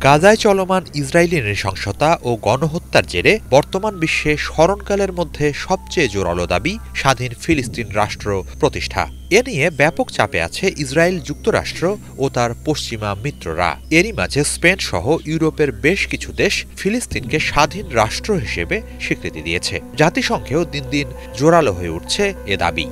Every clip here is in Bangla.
গাজায় চলমান ইসরায়েলি নৃশংসতা ও গণহত্যার জেরে বর্তমান বিশ্বে স্মরণকালের মধ্যে সবচেয়ে জোরালো দাবি স্বাধীন ফিলিস্তিন রাষ্ট্র প্রতিষ্ঠা। এ নিয়ে ব্যাপক চাপে আছে ইসরায়েল, যুক্তরাষ্ট্র ও তার পশ্চিমা মিত্ররা। এরই মাঝে স্পেন সহ ইউরোপের বেশ কিছু দেশ ফিলিস্তিনকে স্বাধীন রাষ্ট্র হিসেবে স্বীকৃতি দিয়েছে। জাতিসংঘেও দিন দিন জোরালো হয়ে উঠছে এ দাবি।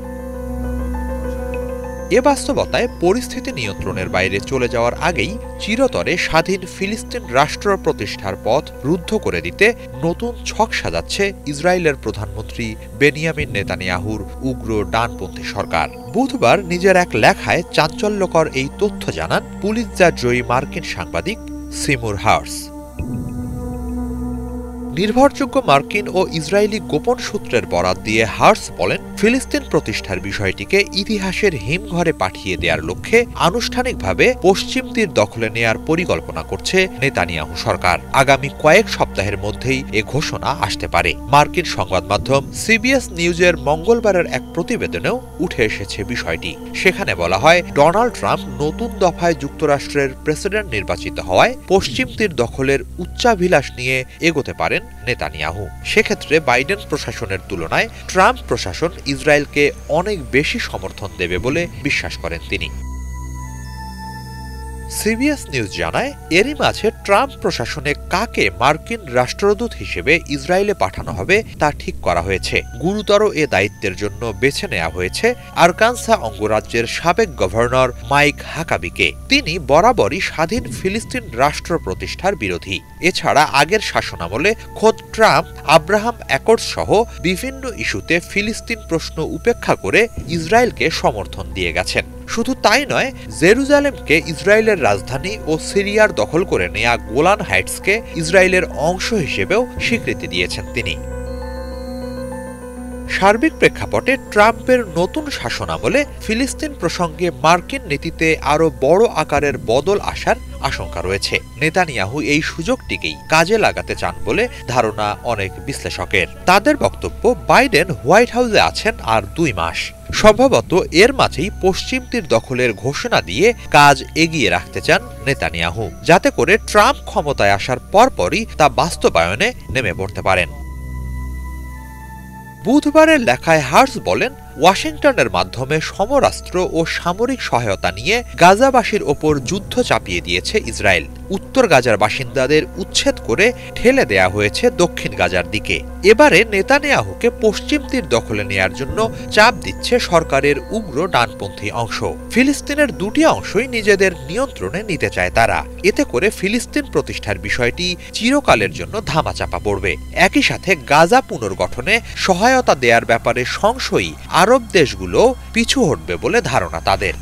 এ বাস্তবতায় পরিস্থিতি নিয়ন্ত্রণের বাইরে চলে যাওয়ার আগেই চিরতরে স্বাধীন ফিলিস্তিন রাষ্ট্র প্রতিষ্ঠার পথ রুদ্ধ করে দিতে নতুন ছক সাজাচ্ছে ইসরায়েলের প্রধানমন্ত্রী বেনিয়ামিন নেতানিয়াহুর উগ্র ডানপন্থী সরকার। বুধবার নিজের এক লেখায় চাঞ্চল্যকর এই তথ্য জানান পুলিৎজার জয়ী মার্কিন সাংবাদিক সিমুর হার্স। নির্ভরযোগ্য মার্কিন ও ইসরায়েলি গোপন সূত্রের বরাত দিয়ে হার্স বলেন, ফিলিস্তিন প্রতিষ্ঠার বিষয়টিকে ইতিহাসের হিমঘরে পাঠিয়ে দেওয়ার লক্ষ্যে আনুষ্ঠানিকভাবে পশ্চিম তীর দখলে নেয়ার পরিকল্পনা করছে নেতানিয়াহু সরকার। আগামী কয়েক সপ্তাহের মধ্যেই এ ঘোষণা আসতে পারে। মার্কিন সংবাদ মাধ্যম সিবিএস নিউজের মঙ্গলবারের এক প্রতিবেদনেও উঠে এসেছে বিষয়টি। সেখানে বলা হয়, ডোনাল্ড ট্রাম্প নতুন দফায় যুক্তরাষ্ট্রের প্রেসিডেন্ট নির্বাচিত হওয়ায় পশ্চিম তীর দখলের উচ্চাভিলাষ নিয়ে এগোতে পারেন নেতানিয়াহু। সেক্ষেত্রে বাইডেন প্রশাসনের তুলনায় ট্রাম্প প্রশাসন ইসরায়েলকে অনেক বেশি সমর্থন দেবে বলে বিশ্বাস করেন তিনি। সিবিএস নিউজ জানায়, এরই মাঝে ট্রাম্প প্রশাসনে কাকে মার্কিন রাষ্ট্রদূত হিসেবে ইসরায়েলে পাঠানো হবে তা ঠিক করা হয়েছে। গুরুতর এ দায়িত্বের জন্য বেছে নেওয়া হয়েছে আরকানসা অঙ্গরাজ্যের সাবেক গভর্নর মাইক হাকাবিকে। তিনি বরাবরই স্বাধীন ফিলিস্তিন রাষ্ট্র প্রতিষ্ঠার বিরোধী। এছাড়া আগের শাসনামলে খোদ ট্রাম্প আব্রাহাম অ্যাকর্ডস সহ বিভিন্ন ইস্যুতে ফিলিস্তিন প্রশ্ন উপেক্ষা করে ইসরায়েলকে সমর্থন দিয়ে গেছেন। শুধু তাই নয়, জেরুজালেমকে ইসরায়েলের রাজধানী ও সিরিয়ার দখল করে নেয়া গোলান হাইটসকে ইসরায়েলের অংশ হিসেবেও স্বীকৃতি দিয়েছেন তিনি। সার্বিক প্রেক্ষাপটে ট্রাম্পের নতুন শাসনামলে ফিলিস্তিন প্রসঙ্গে মার্কিন নীতিতে আরও বড় আকারের বদল আসার আশঙ্কা রয়েছে। নেতানিয়াহু এই সুযোগটিকেই কাজে লাগাতে চান বলে ধারণা অনেক বিশ্লেষকের। তাদের বক্তব্য, বাইডেন হোয়াইট হাউসে আছেন আর 2 মাস। সম্ভবত এর মাঝেই পশ্চিম তীর দখলের ঘোষণা দিয়ে কাজ এগিয়ে রাখতে চান নেতানিয়াহু, যাতে করে ট্রাম্প ক্ষমতায় আসার পরপরই তা বাস্তবায়নে নেমে পড়তে পারেন। বুধবারের লেখায় হার্স বলেন, ওয়াশিংটনের মাধ্যমে সমরাস্ত্র ও সামরিক সহায়তা নিয়ে গাজাবাসীর ওপর যুদ্ধ চাপিয়ে দিয়েছে ইসরায়েল। উত্তর গাজার বাসিন্দাদের উচ্ছেদ করে ঠেলে দেয়া হয়েছে দক্ষিণ গাজার দিকে। এবারে নেতানিয়াহুকে পশ্চিম তীর দখলে নেয়ার জন্য চাপ দিচ্ছে সরকারের উগ্র ডানপন্থী অংশ। ফিলিস্তিনের 2টি অংশই নিজেদের নিয়ন্ত্রণে নিতে চায় তারা। এতে করে ফিলিস্তিন প্রতিষ্ঠার বিষয়টি চিরকালের জন্য ধামাচাপা পড়বে। একই সাথে গাজা পুনর্গঠনে সহায়তা দেওয়ার ব্যাপারে সংশয়ী আরব দেশগুলো পিছু হটবে বলে ধারণা তাদের।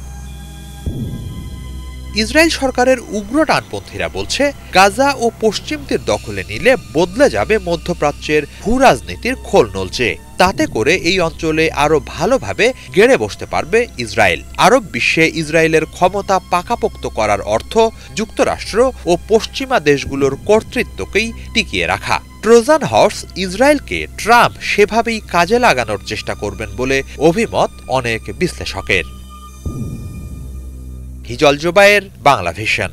ইসরায়েল সরকারের উগ্র ডানপন্থীরা বলছে, গাজা ও পশ্চিম তীর দখলে নিলে বদলে যাবে মধ্যপ্রাচ্যের ভূরাজনীতির খোল নলচে। তাতে করে এই অঞ্চলে আরো ভালোভাবে গেড়ে বসতে পারবে ইসরায়েল। আরব বিশ্বে ইসরায়েলের ক্ষমতা পাকাপোক্ত করার অর্থ যুক্তরাষ্ট্র ও পশ্চিমা দেশগুলোর কর্তৃত্বকেই টিকিয়ে রাখা। ট্রোজান হর্স ইসরায়েলকে ট্রাম্প সেভাবেই কাজে লাগানোর চেষ্টা করবেন বলে অভিমত অনেক বিশ্লেষকের। হিজল জোবায়ের, বাংলা ভিশন।